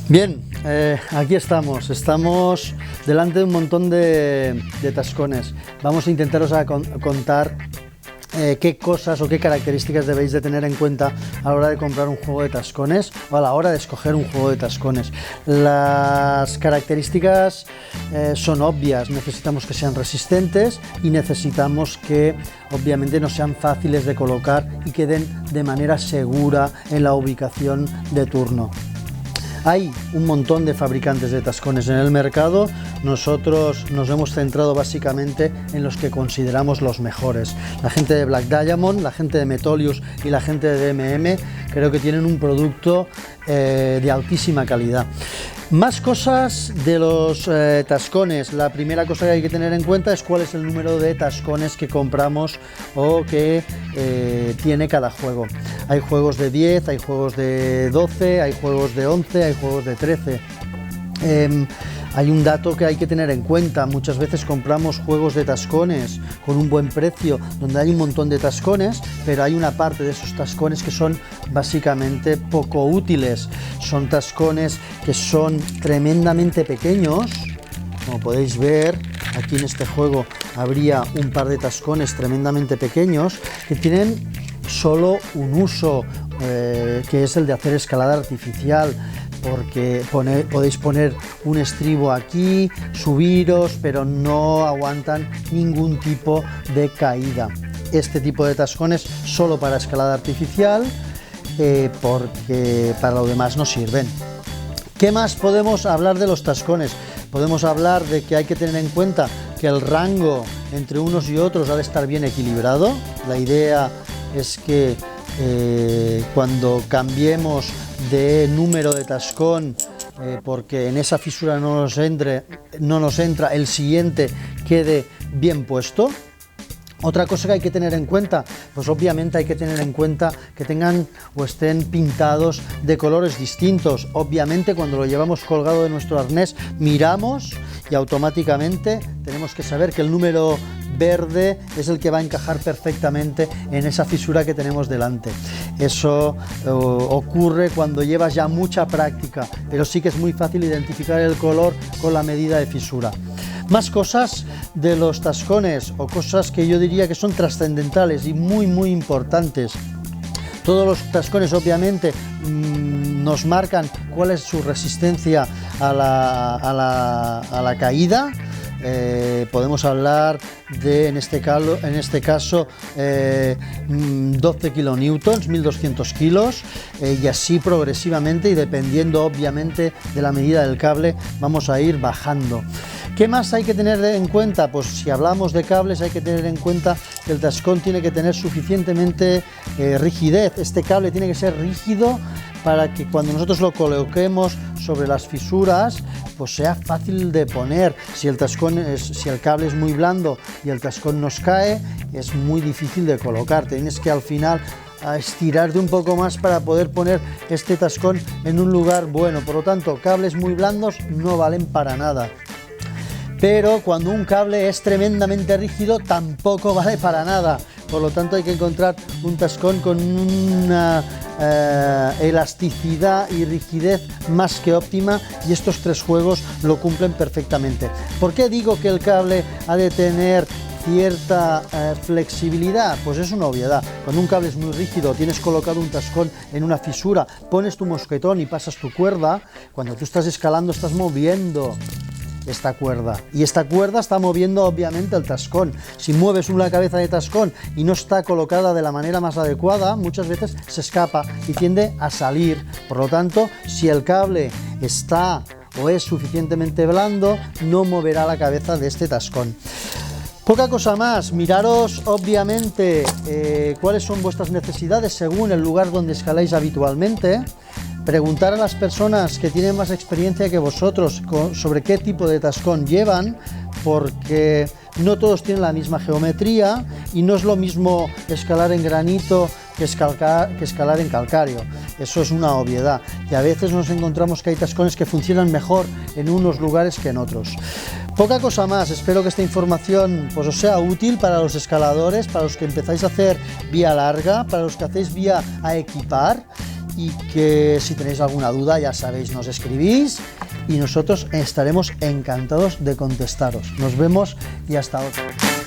Bien, aquí estamos delante de un montón de tascones. Vamos a intentaros contar qué cosas o qué características debéis de tener en cuenta a la hora de comprar un juego de tascones o a la hora de escoger un juego de tascones. Las características son obvias: necesitamos que sean resistentes y necesitamos que obviamente no sean fáciles de colocar y queden de manera segura en la ubicación de turno. Hay un montón de fabricantes de tascones en el mercado. Nosotros nos hemos centrado básicamente en los que consideramos los mejores. La gente de Black Diamond, la gente de Metolius y la gente de DMM creo que tienen un producto de altísima calidad. Más cosas de los tascones. La primera cosa que hay que tener en cuenta es cuál es el número de tascones que compramos o que tiene cada juego. Hay juegos de 10, hay juegos de 12, hay juegos de 11, hay juegos de 13. Hay un dato que hay que tener en cuenta: muchas veces compramos juegos de tascones con un buen precio, donde hay un montón de tascones, pero hay una parte de esos tascones que son básicamente poco útiles. Son tascones que son tremendamente pequeños. Como podéis ver, aquí en este juego habría un par de tascones tremendamente pequeños que tienen solo un uso, que es el de hacer escalada artificial, porque podéis poner un estribo aquí, subiros, pero no aguantan ningún tipo de caída. Este tipo de tascones solo para escalada artificial, porque para lo demás no sirven. ¿Qué más podemos hablar de los tascones? Podemos hablar de que hay que tener en cuenta que el rango entre unos y otros ha de estar bien equilibrado. La idea es que cuando cambiemos de número de tascón, porque en esa fisura no nos entra, el siguiente quede bien puesto. Otra cosa que hay que tener en cuenta, pues obviamente hay que tener en cuenta que tengan o estén pintados de colores distintos. Obviamente cuando lo llevamos colgado de nuestro arnés miramos y automáticamente tenemos que saber que el número verde es el que va a encajar perfectamente en esa fisura que tenemos delante. Eso ocurre cuando llevas ya mucha práctica, pero sí que es muy fácil identificar el color con la medida de fisura. Más cosas de los tascones, o cosas que yo diría que son trascendentales y muy importantes. Todos los tascones obviamente nos marcan cuál es su resistencia a la caída. Podemos hablar de, en este caso, 12 kilonewtons, 1200 kilos, y así progresivamente, y dependiendo obviamente de la medida del cable, vamos a ir bajando. ¿Qué más hay que tener en cuenta? Pues si hablamos de cables hay que tener en cuenta que el tascón tiene que tener suficientemente rigidez. Este cable tiene que ser rígido para que cuando nosotros lo coloquemos sobre las fisuras pues sea fácil de poner. Si el cable es muy blando y el tascón nos cae, es muy difícil de colocar. Tienes que al final estirarte un poco más para poder poner este tascón en un lugar bueno. Por lo tanto, cables muy blandos no valen para nada. Pero cuando un cable es tremendamente rígido tampoco vale para nada. Por lo tanto hay que encontrar un tascón con una elasticidad y rigidez más que óptima, y estos tres juegos lo cumplen perfectamente. ¿Por qué digo que el cable ha de tener cierta flexibilidad? Pues es una obviedad. Cuando un cable es muy rígido, tienes colocado un tascón en una fisura, pones tu mosquetón y pasas tu cuerda, cuando tú estás escalando estás moviendo esta cuerda, y esta cuerda está moviendo obviamente el tascón. Si mueves una cabeza de tascón y no está colocada de la manera más adecuada, muchas veces se escapa y tiende a salir. Por lo tanto, si el cable está o es suficientemente blando, no moverá la cabeza de este tascón. Poca cosa más. Miraros obviamente cuáles son vuestras necesidades según el lugar donde escaláis habitualmente. Preguntar a las personas que tienen más experiencia que vosotros sobre qué tipo de tascón llevan, porque no todos tienen la misma geometría y no es lo mismo escalar en granito que escalar en calcáreo. Eso es una obviedad, y a veces nos encontramos que hay tascones que funcionan mejor en unos lugares que en otros. Poca cosa más. Espero que esta información pues os sea útil para los escaladores, para los que empezáis a hacer vía larga, para los que hacéis vía a equipar. y que si tenéis alguna duda, ya sabéis, nos escribís y nosotros estaremos encantados de contestaros. Nos vemos y hasta otra.